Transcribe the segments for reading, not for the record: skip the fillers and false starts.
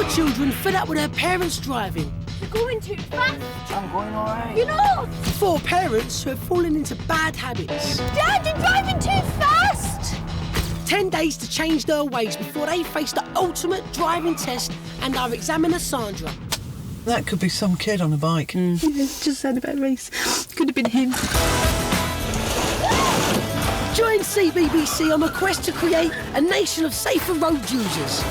Four children fed up with their parents driving. You're going too fast. I'm going all right. You're not. Four parents who have fallen into bad habits. Dad, you're driving too fast. 10 days to change their ways before they face the ultimate driving test and our examiner, Sandra. That could be some kid on a bike. Just had a bad race. Could have been him. Join CBBC on a quest to create a nation of safer road users.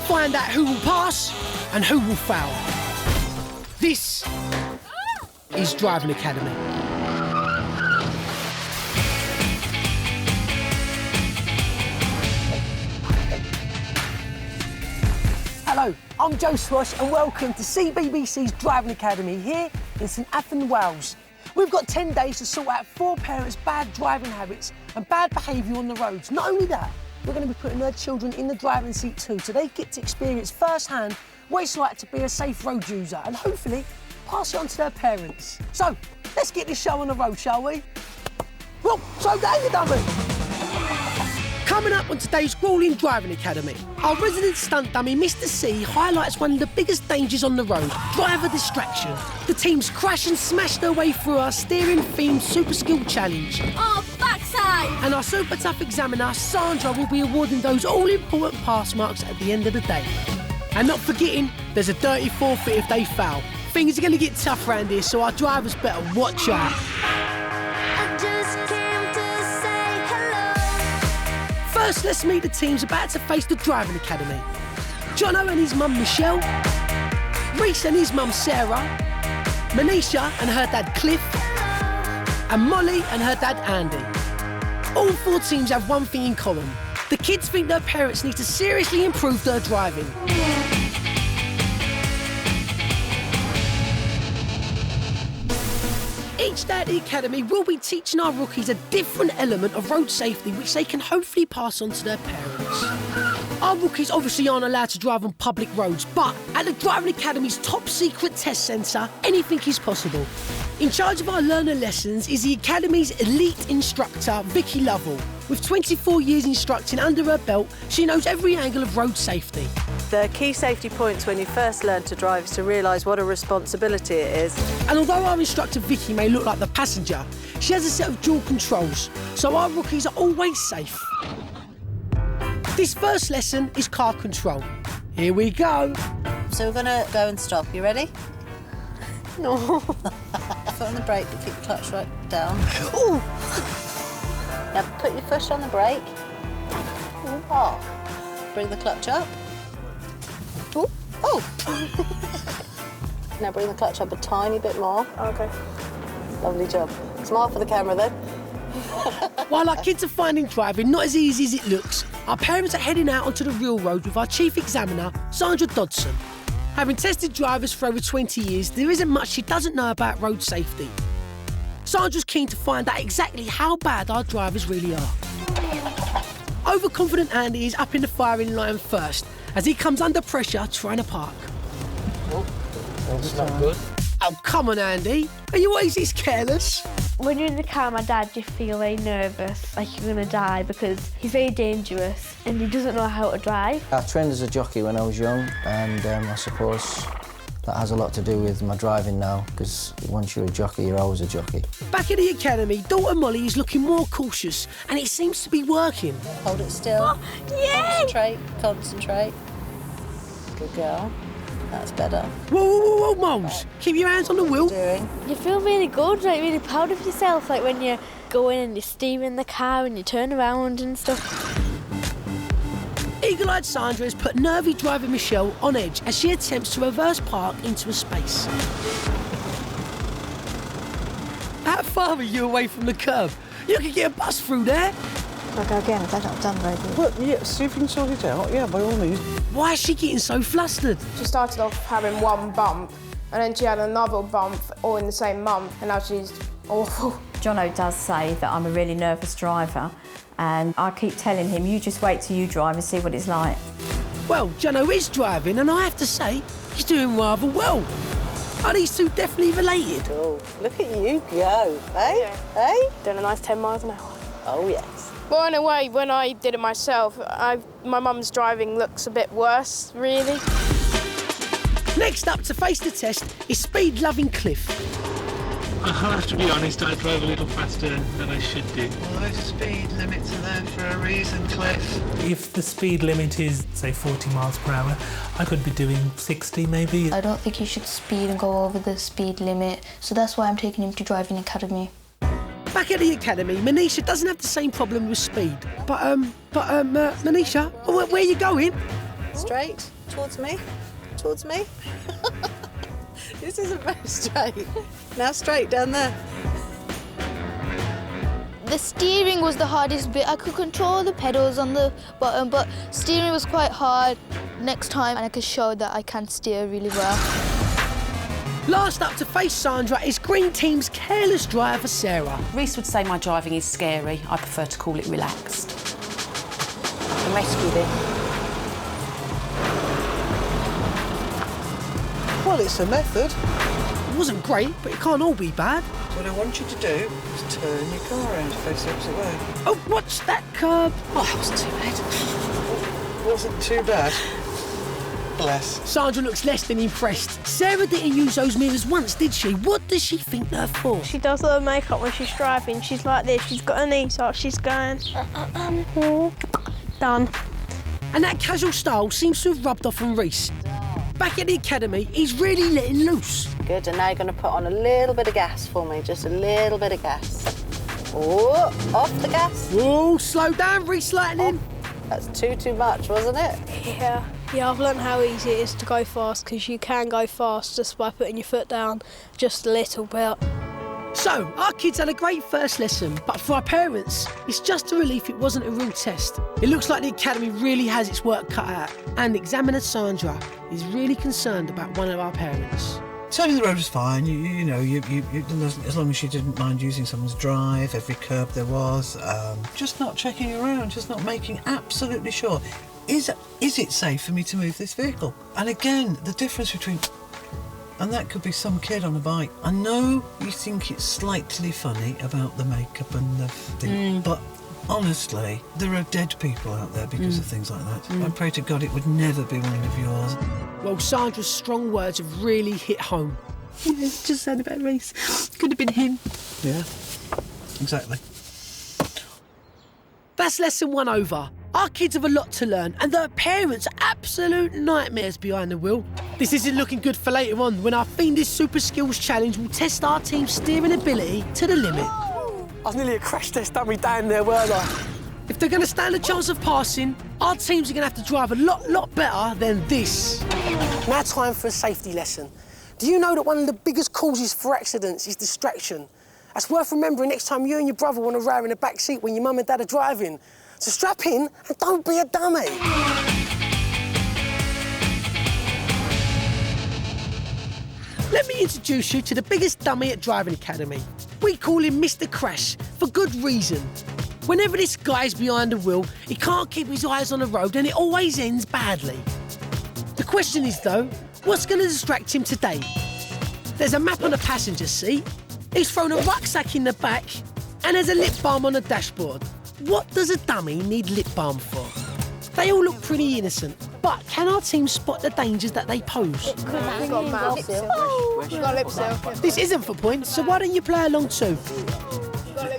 Find out who will pass and who will fail. This is Driving Academy. Hello, I'm Joe Swash and welcome to CBBC's Driving Academy here in St Athan, Wales. We've got 10 days to sort out four parents' bad driving habits and bad behaviour on the roads. Not only that, we're going to be putting their children in the driving seat too, so they get to experience firsthand what it's like to be a safe road user and hopefully pass it on to their parents. So, let's get this show on the road, shall we? Well, so down you dummy! Coming up on today's grueling Driving Academy, our resident stunt dummy, Mr. C, highlights one of the biggest dangers on the road, driver distraction. The teams crash and smash their way through our steering-themed Super Skill Challenge. Oh, backside! And our super tough examiner, Sandra, will be awarding those all-important pass marks at the end of the day. And not forgetting, there's a dirty forfeit if they foul. Things are going to get tough round here, so our drivers better watch out. First, let's meet the teams about to face the Driving Academy. Jono and his mum Michelle, Reese and his mum Sarah, Manisha and her dad Cliff, and Molly and her dad Andy. All four teams have one thing in common. The kids think their parents need to seriously improve their driving. Each day at the Academy, we'll be teaching our rookies a different element of road safety which they can hopefully pass on to their parents. Our rookies obviously aren't allowed to drive on public roads, but at the Driving Academy's top secret test centre, anything is possible. In charge of our learner lessons is the Academy's elite instructor, Vicky Lovell. With 24 years instructing under her belt, she knows every angle of road safety. The key safety points when you first learn to drive is to realise what a responsibility it is. And although our instructor Vicky may look like the passenger, she has a set of dual controls, so our rookies are always safe. This first lesson is car control. Here we go. So we're going to go and stop. You ready? No. Foot on the brake, but keep the clutch right down. Ooh. Now put your foot on the brake. Oh. Bring the clutch up. Ooh. Oh. Now bring the clutch up a tiny bit more. Okay. Lovely job. Smile for the camera then. While our kids are finding driving not as easy as it looks, our parents are heading out onto the real road with our chief examiner, Sandra Dodson. Having tested drivers for over 20 years, there isn't much she doesn't know about road safety. Sandra's keen to find out exactly how bad our drivers really are. Overconfident Andy is up in the firing line first, as he comes under pressure trying to park. That's not good. Oh, come on, Andy. Are you always this careless? When you're in the car, my dad, you feel very nervous, like you're going to die, because he's very dangerous and he doesn't know how to drive. I trained as a jockey when I was young, and I suppose that has a lot to do with my driving now, because once you're a jockey, you're always a jockey. Back at the Academy, daughter Molly is looking more cautious, and it seems to be working. Hold it still. Oh, yay! Concentrate, concentrate. Good girl. That's better. Whoa, whoa, whoa, whoa, Moles. Keep your hands on the wheel. Doing. You feel really good, like really proud of yourself, like when you're going and you're steering the car and you turn around and stuff. Eagle-eyed Sandra has put nervy driver Michelle on edge as she attempts to reverse park into a space. How far are you away from the curb? You could get a bus through there. I'll go again. I've not done very good. Well, yeah, see if you can sort it out. Yeah, by all means. Why is she getting so flustered? She started off having one bump, and then she had another bump all in the same month, and now she's awful. Jono does say that I'm a really nervous driver, and I keep telling him, you just wait till you drive and see what it's like. Well, Jono is driving, and I have to say, he's doing rather well. Are these two definitely related? Oh, look at you go, eh? Yeah. Eh? Doing a nice 10 miles an hour. Oh, yes. Well, in a way, when I did it myself, my mum's driving looks a bit worse, really. Next up to face the test is speed-loving Cliff. I have to be honest, I drive a little faster than I should do. Well, those speed limits are there for a reason, Cliff. If the speed limit is, say, 40 miles per hour, I could be doing 60 maybe. I don't think he should speed and go over the speed limit, so that's why I'm taking him to driving academy. Back at the academy, Manisha doesn't have the same problem with speed. But Manisha, where are you going? Straight, towards me, towards me. This isn't very straight. Now straight down there. The steering was the hardest bit. I could control the pedals on the bottom, but steering was quite hard. Next time, I could show that I can steer really well. Last up to face Sandra is Green Team's careless driver, Sarah. Reese would say my driving is scary. I prefer to call it relaxed. The rescue bit. Well, it's a method. It wasn't great, but it can't all be bad. What I want you to do is turn your car around to face the opposite way. Oh, watch that curb. Oh, that wasn't too bad. Wasn't too bad. Bless. Sandra looks less than impressed. Sarah didn't use those mirrors once, did she? What does she think they're for? She does all her makeup when she's driving. She's like this. She's got her knees up. She's going. Done. And that casual style seems to have rubbed off on Reese. Back at the academy, he's really letting loose. Good, and now you're going to put on a little bit of gas for me, just a little bit of gas. Oh, off the gas. Oh, slow down, Reese Lightning. Oh, that's too much, wasn't it? Yeah, I've learned how easy it is to go fast, because you can go fast just by putting your foot down just a little bit. So, our kids had a great first lesson, but for our parents, it's just a relief it wasn't a real test. It looks like the academy really has its work cut out, and examiner Sandra is really concerned about one of our parents. Turning the road was fine, you know, as long as you didn't mind using someone's drive, every curb there was. Just not checking around, just not making absolutely sure. Is it safe for me to move this vehicle? And again, the difference between... And that could be some kid on a bike. I know you think it's slightly funny about the makeup and the thing, but honestly, there are dead people out there because of things like that. I pray to God it would never be one of yours. Well, Sandra's strong words have really hit home. Yeah, just sad about Reese. Could have been him. Yeah, exactly. That's lesson 1 over. Our kids have a lot to learn, and their parents are absolute nightmares behind the wheel. This isn't looking good for later on, when our Fiendish Super Skills Challenge will test our team's steering ability to the limit. I was nearly a crash test dummy down there, weren't I? If they're going to stand a chance of passing, our teams are going to have to drive a lot better than this. Now time for a safety lesson. Do you know that one of the biggest causes for accidents is distraction? That's worth remembering next time you and your brother want to row in the back seat when your mum and dad are driving. So strap in and don't be a dummy. Let me introduce you to the biggest dummy at Driving Academy. We call him Mr. Crash, for good reason. Whenever this guy's behind the wheel, he can't keep his eyes on the road and it always ends badly. The question is, though, what's going to distract him today? There's a map on the passenger seat, he's thrown a rucksack in the back, and there's a lip balm on the dashboard. What does a dummy need lip balm for? They all look pretty innocent, but can our team spot the dangers that they pose? This isn't for points, so why don't you play along too?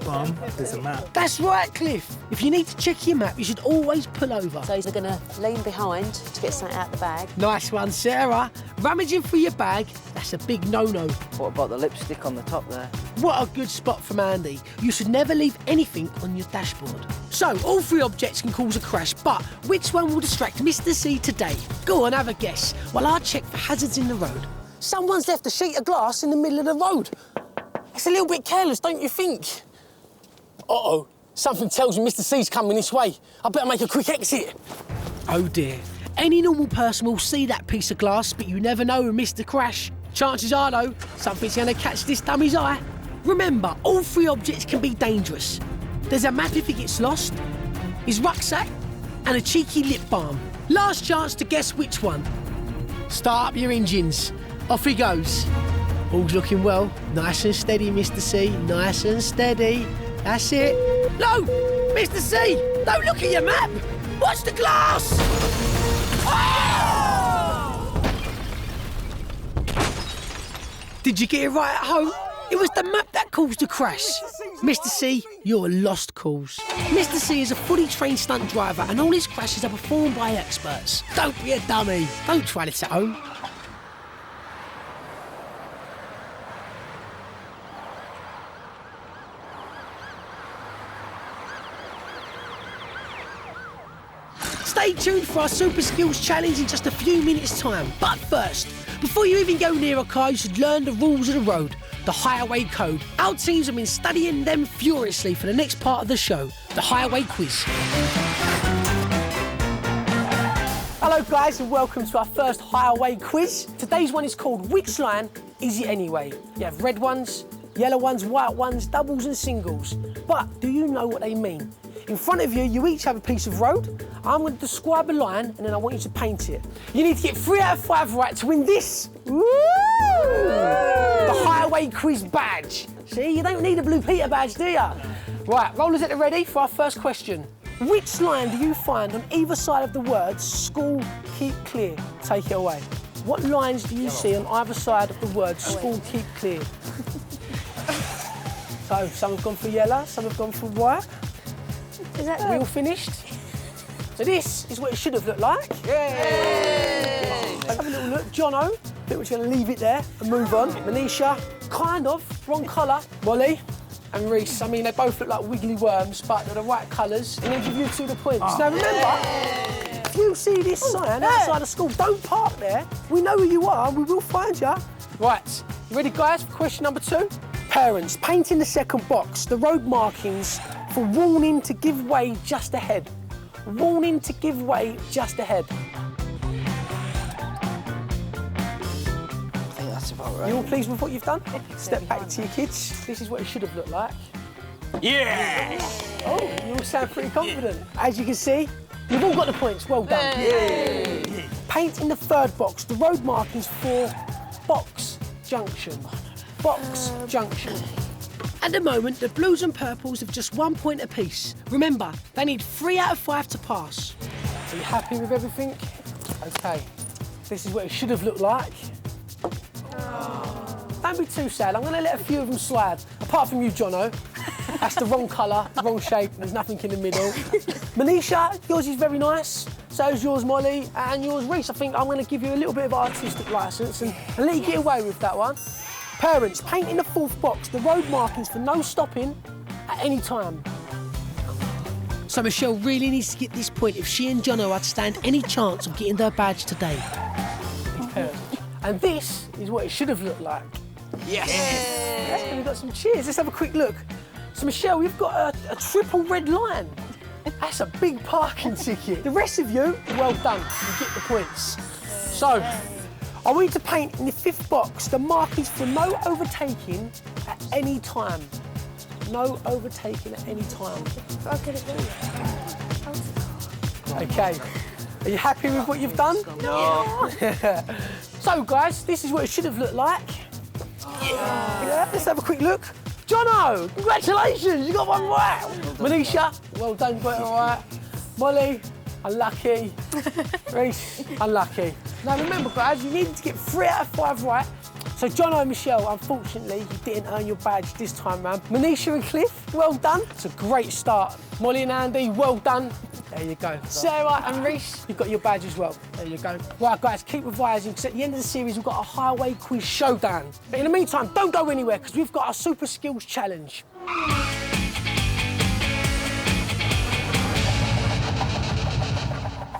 Bomb, there's a map. That's right, Cliff. If you need to check your map, you should always pull over. So he's going to lean behind to get something out the bag. Nice one, Sarah. Rummaging for your bag, that's a big no-no. What about the lipstick on the top there? What a good spot from Andy. You should never leave anything on your dashboard. So, all 3 objects can cause a crash, but which one will distract Mr. C today? Go on, have a guess, while I check for hazards in the road. Someone's left a sheet of glass in the middle of the road. It's a little bit careless, don't you think? Uh-oh, something tells me Mr. C's coming this way. I better make a quick exit. Oh dear. Any normal person will see that piece of glass, but you never know with Mr. Crash. Chances are, though, something's going to catch this dummy's eye. Remember, all 3 objects can be dangerous. There's a map if he gets lost, his rucksack, and a cheeky lip balm. Last chance to guess which one. Start up your engines. Off he goes. All's looking well. Nice and steady, Mr. C. Nice and steady. That's it. No! Mr. C! Don't look at your map! Watch the glass! Oh! Did you get it right at home? It was the map that caused the crash. Mr. C, you're a lost cause. Mr. C is a fully trained stunt driver and all his crashes are performed by experts. Don't be a dummy. Don't try this at home. Stay tuned for our Super Skills Challenge in just a few minutes' time. But first, before you even go near a car, you should learn the rules of the road, the highway code. Our teams have been studying them furiously for the next part of the show, the highway quiz. Hello guys and welcome to our first highway quiz. Today's one is called Which Line Is It Anyway? You have red ones, yellow ones, white ones, doubles and singles. But do you know what they mean? In front of you, you each have a piece of road. I'm going to describe a line and then I want you to paint it. You need to get 3 out of 5 right to win this. Woo! The highway quiz badge. See, you don't need a Blue Peter badge, do you? Right, rollers at the ready for our first question. Which line do you find on either side of the words school, keep clear? Take it away. What lines do you see on either side of the words school, keep clear? So, some have gone for yellow, some have gone for white. Is that we all finished? So this is what it should have looked like. Yay! Let's have a little look. Jono, I think we're just going to leave it there and move on. Manisha, kind of, wrong colour. Molly and Reese, I mean, they both look like wiggly worms, but they're the right colours. I'm going to give you 2 the points. Now remember, if you see this sign outside of school, don't park there. We know who you are and we will find you. Right, you ready guys for question number 2? Parents, paint in the second box the road markings for warning to give way just ahead. Warning to give way just ahead. I think that's about right. You all pleased with what you've done? Step back to your kids. This is what it should have looked like. Yeah! Oh, you all sound pretty confident. As you can see, you've all got the points. Well done. Yay. Paint in the third box the road markings for Box Junction. Box Junction. At the moment, the blues and purples have just 1 point apiece. Remember, they need 3 out of 5 to pass. Are you happy with everything? OK. This is what it should have looked like. Don't be too sad. I'm going to let a few of them slide. Apart from you, Jono. That's the wrong colour, wrong shape. There's nothing in the middle. Manisha, yours is very nice. So is yours, Molly, and yours, Reese. I think I'm going to give you a little bit of artistic licence and let you get away with that one. Parents, paint in the fourth box the road markings for no stopping at any time. So Michelle really needs to get this point if she and Jono are to stand any chance of getting their badge today. And this is what it should have looked like. Yes! Yes. We've got some cheers. Let's have a quick look. So Michelle, we've got a triple red line. That's a big parking ticket. The rest of you, well done. You get the points. So, I want you to paint in the fifth box the markings for no overtaking at any time. No overtaking at any time. OK. Are you happy with what you've done? No. So, guys, this is what it should have looked like. Yeah, let's have a quick look. Jono, congratulations, you got one right. Manisha, well done, you got it all right. Molly, unlucky. Reese, unlucky. Now remember guys, you needed to get 3 out of 5 right. So Jono and Michelle, unfortunately, you didn't earn your badge this time round. Manisha and Cliff, well done. It's a great start. Molly and Andy, well done. There you go. Sarah and Reese, you've got your badge as well. There you go. Right, guys, keep revising, because at the end of the series, we've got a highway quiz showdown. But in the meantime, don't go anywhere, because we've got our Super Skills Challenge.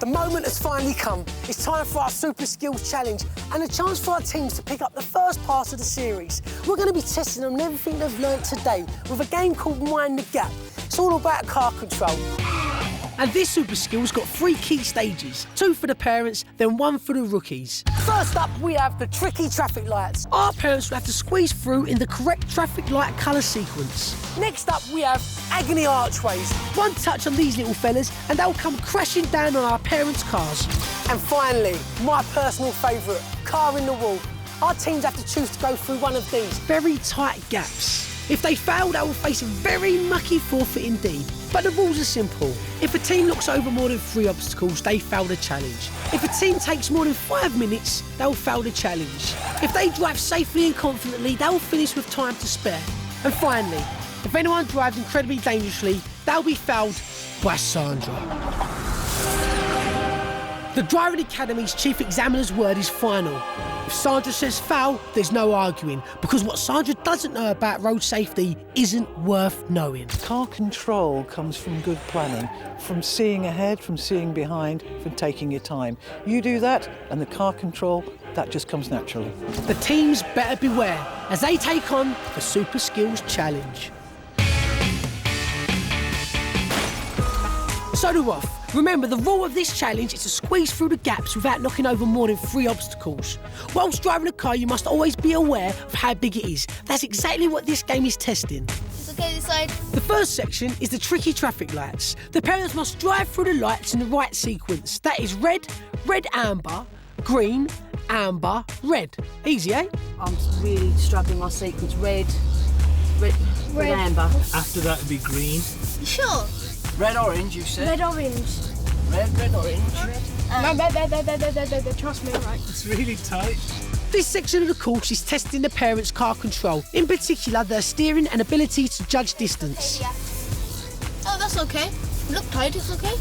The moment has finally come. It's time for our Super Skills Challenge and a chance for our teams to pick up the first part of the series. We're going to be testing them on everything they've learnt today with a game called Mind the Gap. It's all about car control. And this Super Skills got 3 key stages, 2 for the parents, then 1 for the rookies. First up, we have the tricky traffic lights. Our parents will have to squeeze through in the correct traffic light colour sequence. Next up, we have Agony Archways. One touch on these little fellas and they'll come crashing down on our parents' cars. And finally, my personal favourite, Car in the Wall. Our teams have to choose to go through one of these very tight gaps. If they fail, they will face a very mucky forfeit indeed. But the rules are simple. If a team knocks over more than 3 obstacles, they fail the challenge. If a team takes more than 5 minutes, they'll fail the challenge. If they drive safely and confidently, they'll finish with time to spare. And finally, if anyone drives incredibly dangerously, they'll be fouled by Sandra. The Driving Academy's chief examiner's word is final. If Sandra says foul, there's no arguing, because what Sandra doesn't know about road safety isn't worth knowing. Car control comes from good planning, from seeing ahead, from seeing behind, from taking your time. You do that, and the car control, that just comes naturally. The teams better beware as they take on the Super Skills Challenge. So to Roth, remember the rule of this challenge is to squeeze through the gaps without knocking over more than 3 obstacles. Whilst driving a car, you must always be aware of how big it is. That's exactly what this game is testing. It's okay this side. The first section is the tricky traffic lights. The parents must drive through the lights in the right sequence. That is red, red, amber, green, amber, red. Easy, eh? I'm really struggling my sequence. Red, amber. After that would be green. Sure. Red, orange, you said? Red, orange. Red, orange. No, red, trust me, right? It's really tight. This section of the course is testing the parents' car control, in particular their steering and ability to judge distance. Oh, that's okay. Look tight, it's okay.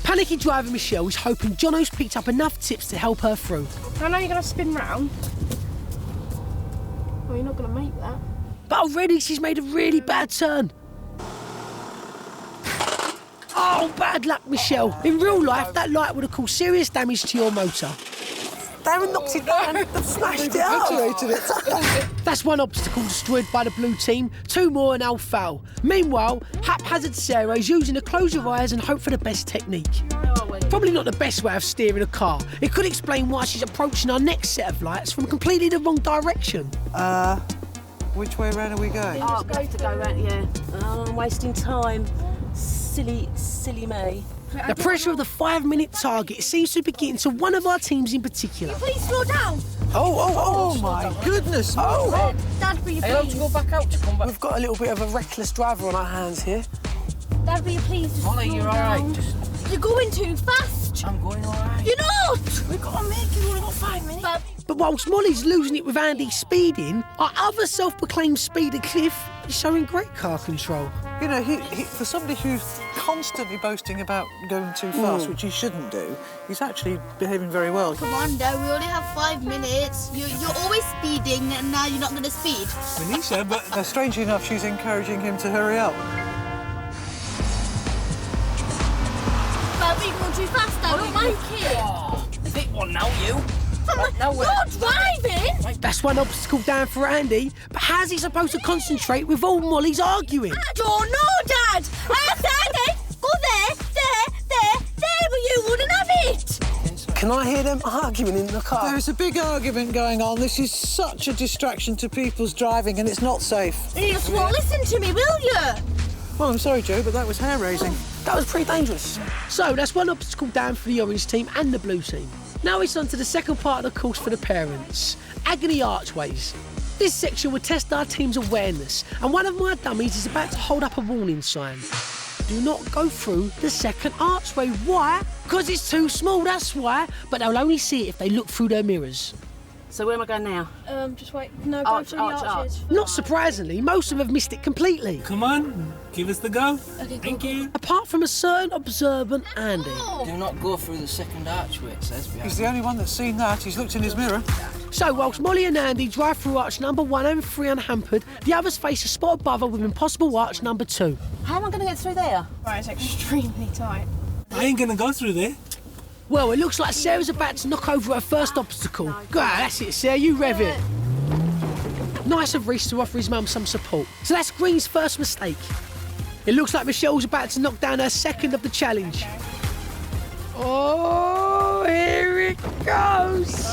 Panicky driver Michelle is hoping Jono's picked up enough tips to help her through. I know you're going to spin round. Well, you're not going to make that. But already she's made a really bad turn. Oh, bad luck, Michelle. In real life, that light would have caused serious damage to your motor. Darren knocked it down and smashed it up. That's 1 obstacle destroyed by the blue team, 2 more and they'll foul. Meanwhile, haphazard Sarah is using a close your eyes and hope for the best technique. Probably not the best way of steering a car. It could explain why she's approaching our next set of lights from completely the wrong direction. Which way round are we going? Oh, we have to go round, yeah. Oh, I'm wasting time. Silly me. The pressure of the 5-minute target seems to be getting to one of our teams in particular. Please slow down. Oh my goodness! Oh. Dad, will you Are you allowed to go back out to come back? We've got a little bit of a reckless driver on our hands here. Dad, will you please just Molly, slow you're all down? right. You're going too fast. I'm going all right. You're not. We've got to make it. We've only got 5 minutes. But whilst Molly's losing it with Andy speeding, our other self-proclaimed speeder Cliff is showing great car control. You know, he for somebody who's constantly boasting about going too fast, which he shouldn't do, he's actually behaving very well. Come on, Dad, we only have 5 minutes. You're always speeding and now you're not going to speed. Manisha, but Strangely enough, she's encouraging him to hurry up. Dad, we're going too fast, Dad. I don't like it. Big one now, you. You're driving. That's 1 obstacle down for Andy, but how's he supposed to concentrate with all Molly's arguing? I don't know, Dad. Andy, go there, but you wouldn't have it. Can I hear them arguing in the car? There's a big argument going on. This is such a distraction to people's driving, and it's not safe. You just won't listen to me, will you? Well, I'm sorry, Joe, but that was hair-raising. That was pretty dangerous. So that's 1 obstacle down for the orange team and the blue team. Now it's on to the second part of the course for the parents, Agony Archways. This section will test our team's awareness, and one of my dummies is about to hold up a warning sign. Do not go through the second archway. Why? Because it's too small, that's why, but they'll only see it if they look through their mirrors. So where am I going now? Just wait. No, go through the arches. Not surprisingly, most of them have missed it completely. come on, give us the go. Okay, Thank you. Apart from a certain observant Andy. Do not go through the second archway, it says. He's the only one that's seen that. He's looked in his mirror. So whilst Molly and Andy drive through arch number 1 and 3 unhampered, the others face a spot above her with impossible arch number 2. How am I going to get through there? Right, it's extremely tight. I ain't gonna go through there. Well, it looks like Sarah's about to knock over her first obstacle. Go on, that's it, Sarah, you rev it. Nice of Reese to offer his mum some support. So that's Green's first mistake. It looks like Michelle's about to knock down her second of the challenge. Oh, here it goes.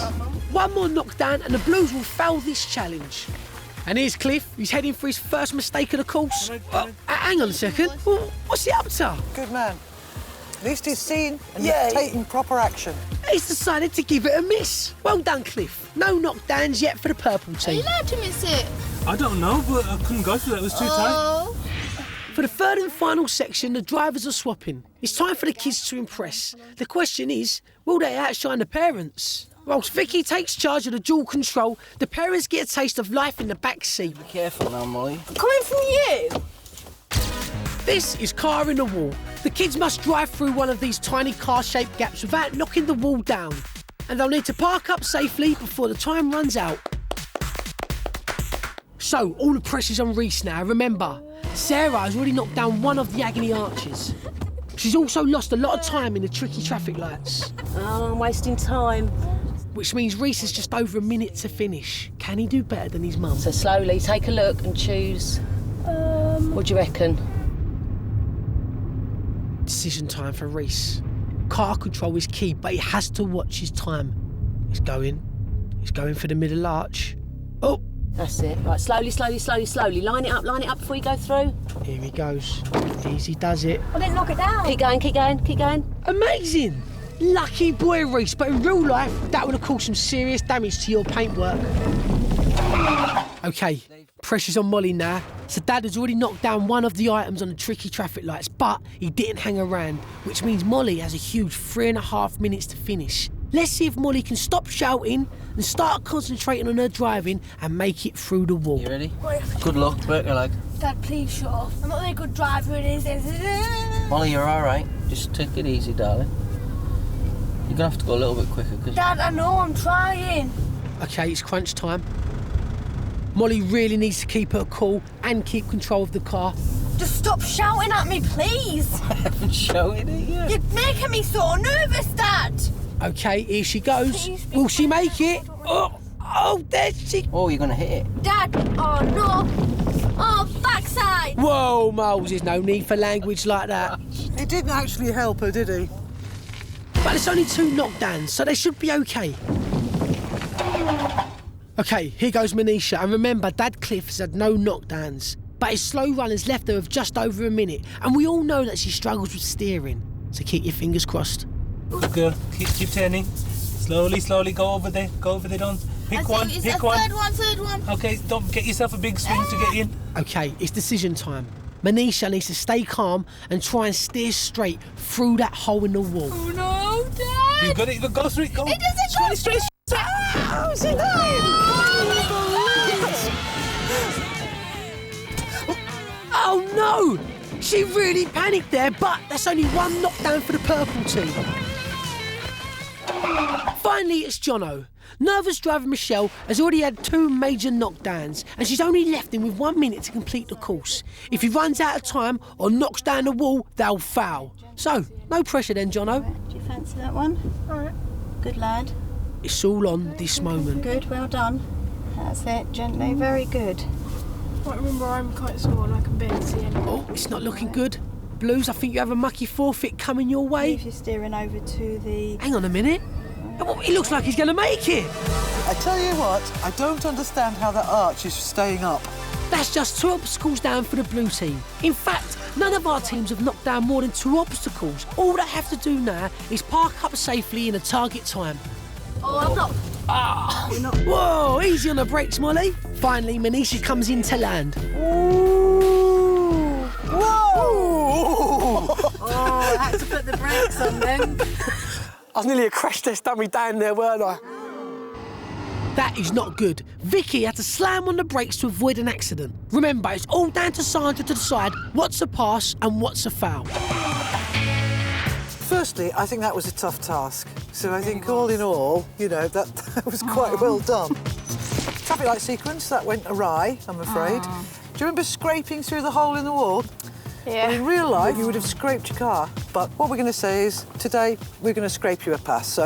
1 more knockdown and the Blues will fail this challenge. And here's Cliff. He's heading for his first mistake of the course. Hang on a second. Well, what's he up to? Good man. At least he's seen and he's taking proper action. He's decided to give it a miss. Well done, Cliff. No knockdowns yet for the purple Are team. you allowed to miss it? I don't know, but I couldn't go through that. It was too tight. For the third and final section, the drivers are swapping. It's time for the kids to impress. The question is, will they outshine the parents? Whilst Vicky takes charge of the dual control, the parents get a taste of life in the back seat. Be careful now, Molly. Coming from you! This is Car in the Wall. The kids must drive through one of these tiny car-shaped gaps without knocking the wall down. And they'll need to park up safely before the time runs out. So, all the pressure's on Reese now. Remember, Sarah has already knocked down one of the Agony Arches. She's also lost a lot of time in the tricky traffic lights. Oh, I'm wasting time. Which means Reese has just over a minute to finish. Can he do better than his mum? So slowly, take a look and choose. What do you reckon? Decision time for Reese. Car control is key, but he has to watch his time. He's going for the middle arch. Oh! That's it. Right, slowly, slowly, slowly, slowly. Line it up before you go through. Here he goes. Easy does it. I didn't knock it down. Keep going, keep going, keep going. Amazing! Lucky boy, Reese, but in real life, that would have caused some serious damage to your paintwork. OK, pressure's on Molly now. So Dad has already knocked down one of the items on the tricky traffic lights, but he didn't hang around, which means Molly has a huge 3.5 minutes to finish. Let's see if Molly can stop shouting and start concentrating on her driving and make it through the wall. You ready? Good luck, break your leg. Dad, please shut off. I'm not a very good driver, Molly, you're all right. Just take it easy, darling. You're gonna have to go a little bit quicker, because... Dad, I know, I'm trying. OK, it's crunch time. Molly really needs to keep her cool and keep control of the car. Just stop shouting at me, please. I haven't shouted at you. You're making me so nervous, Dad. OK, here she goes. Will she make it? Oh, there she... Oh, you're gonna hit it. Dad, oh no. Oh, backside. Whoa, Miles, there's no need for language like that. It didn't actually help her, did he? But it's only 2 knockdowns, so they should be OK. OK, here goes Manisha. And remember, Dad Cliff has had no knockdowns. But his slow run has left her with just over a minute. And we all know that she struggles with steering. So keep your fingers crossed. Good girl. Keep turning. Slowly, slowly. Go over there. Don. Pick one. Third one. OK, don't get yourself a big swing to get in. OK, it's decision time. Manisha needs to stay calm and try and steer straight through that hole in the wall. Oh no, Dad! You got it. Go through it. Go. It doesn't go straight. Oh, she Oh no! She really panicked there, but that's only 1 knockdown for the purple team. Finally, it's Jono. Nervous driver Michelle has already had 2 major knockdowns, and she's only left him with 1 minute to complete the course. If he runs out of time or knocks down the wall, they'll foul. So, no pressure then, Jono. Do you fancy that one? All right. Good lad. It's all on this moment. Good, well done. That's it, gently, very good. I remember I'm quite small and I can barely see anything. Oh, it's not looking good. Blues, I think you have a mucky forfeit coming your way. If you're steering over to the... Hang on a minute. It looks like he's going to make it. I tell you what, I don't understand how that arch is staying up. That's just 2 obstacles down for the blue team. In fact, none of our teams have knocked down more than 2 obstacles. All they have to do now is park up safely in a target time. Oh, I'm not... Whoa, easy on the brakes, Molly. Finally, Manisha comes in to land. Ooh. Whoa! Oh, I had to put the brakes on then. I was nearly a crash test dummy down there, weren't I? That is not good. Vicky had to slam on the brakes to avoid an accident. Remember, it's all down to Sandra to decide what's a pass and what's a foul. Firstly, I think that was a tough task. So I think all in all, you know, that was quite well done. Traffic light sequence, that went awry, I'm afraid. Do you remember scraping through the hole in the wall? Yeah. Well, in real life, you would have scraped your car. But what we're going to say is, today, we're going to scrape you a pass. So,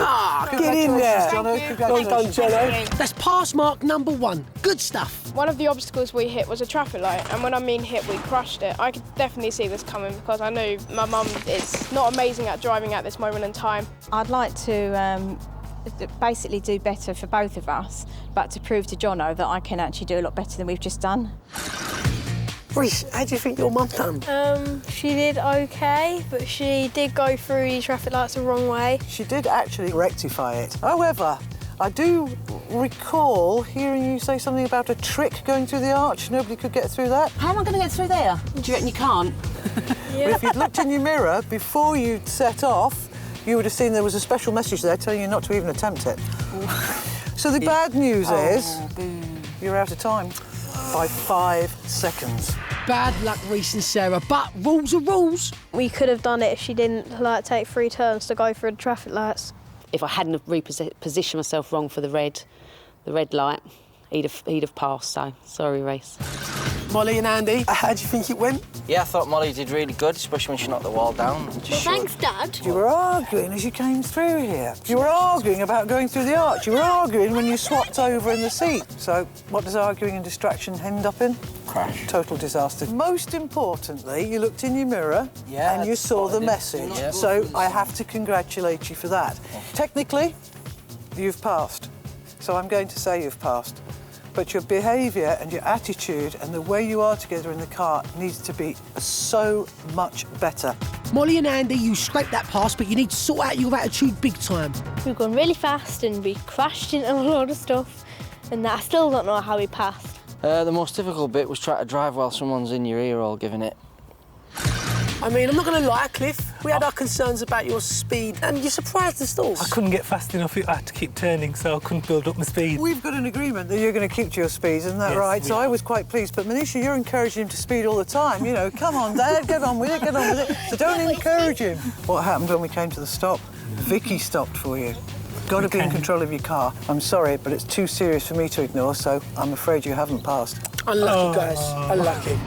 get in there. Jono. Well done, Jono. That's pass mark number 1. Good stuff. One of the obstacles we hit was a traffic light, and when I mean hit, we crushed it. I could definitely see this coming because I knew my mum is not amazing at driving at this moment in time. I'd like to basically do better for both of us, but to prove to Jono that I can actually do a lot better than we've just done. Reese, how do you think your mum done? She did okay, but she did go through the traffic lights the wrong way. She did actually rectify it. However, I do recall hearing you say something about a trick going through the arch. Nobody could get through that. How am I going to get through there? Do you reckon you can't? But if you'd looked in your mirror before you set off, you would have seen there was a special message there telling you not to even attempt it. So the bad news is you're out of time by 5 seconds. Bad luck, Reese and Sarah, but rules are rules. We could have done it if she didn't like take 3 turns to go through the traffic lights. If I hadn't repositioned myself wrong for the red light, he'd have passed. So sorry, Reese. Molly and Andy, how do you think it went? Yeah, I thought Molly did really good, especially when she knocked the wall down. Thanks, Dad. You were arguing as you came through here. You were arguing about going through the arch. You were arguing when you swapped over in the seat. So what does arguing and distraction end up in? Crash. Total disaster. Most importantly, you looked in your mirror and you saw the message. Yeah. So I have to congratulate you for that. Technically, you've passed. So I'm going to say you've passed. But your behaviour and your attitude and the way you are together in the car needs to be so much better. Molly and Andy, you scraped that pass, but you need to sort out your attitude big time. We've gone really fast and we crashed into a lot of stuff, and I still don't know how we passed. The most difficult bit was trying to drive while someone's in your ear all giving it. I mean, I'm not going to lie, Cliff. We had our concerns about your speed, and you surprised us all. I couldn't get fast enough. I had to keep turning, so I couldn't build up my speed. We've got an agreement that you're going to keep to your speeds, isn't that Yes, right? we So are. I was quite pleased. But Manisha, you're encouraging him to speed all the time. You know, come on, Dad, get on with it, get on with it. So don't encourage him. What happened when we came to the stop? Vicky stopped for you. Got to be in control of your car. I'm sorry, but it's too serious for me to ignore, so I'm afraid you haven't passed. Unlucky, guys. Unlucky.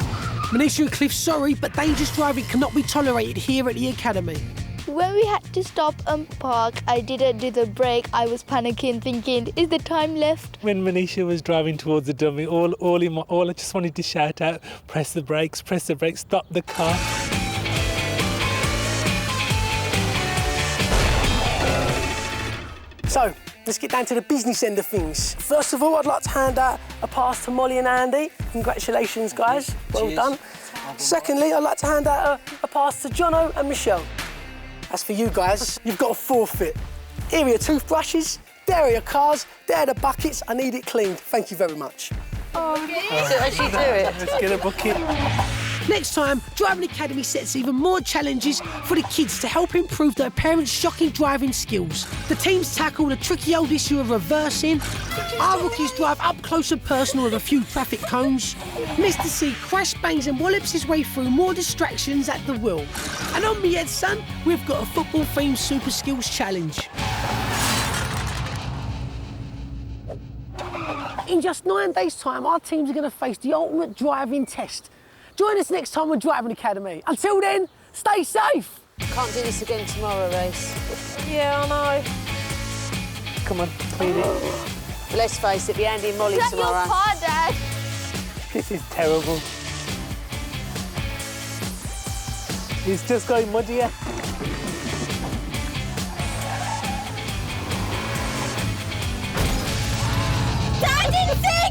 Manisha and Cliff, sorry, but dangerous driving cannot be tolerated here at the Academy. When we had to stop and park, I didn't do the brake. I was panicking, thinking, is the time left? When Manisha was driving towards the dummy, all I just wanted to shout out, press the brakes, stop the car. So, let's get down to the business end of things. First of all, I'd like to hand out a pass to Molly and Andy. Congratulations, guys. Well done. Secondly, I'd like to hand out a pass to Jono and Michelle. As for you guys, you've got a forfeit. Here are your toothbrushes, there are your cars, there are the buckets. I need it cleaned. Thank you very much. So actually do it. Let's get a bucket. Next time, Driving Academy sets even more challenges for the kids to help improve their parents' shocking driving skills. The teams tackle the tricky old issue of reversing. Our rookies drive up close and personal with a few traffic cones. Mr. C crash bangs and wallops his way through more distractions at the wheel. And on me head, son, we've got a football-themed super skills challenge. In just 9 days' time, our teams are going to face the ultimate driving test. Join us next time on Driving Academy. Until then, stay safe. Can't do this again tomorrow, Race. Yeah, I know. Come on, clean it. But let's face it, it'll be Andy and Molly Is that your tomorrow. car, Dad? This is terrible. It's just going muddier. Dad didn't see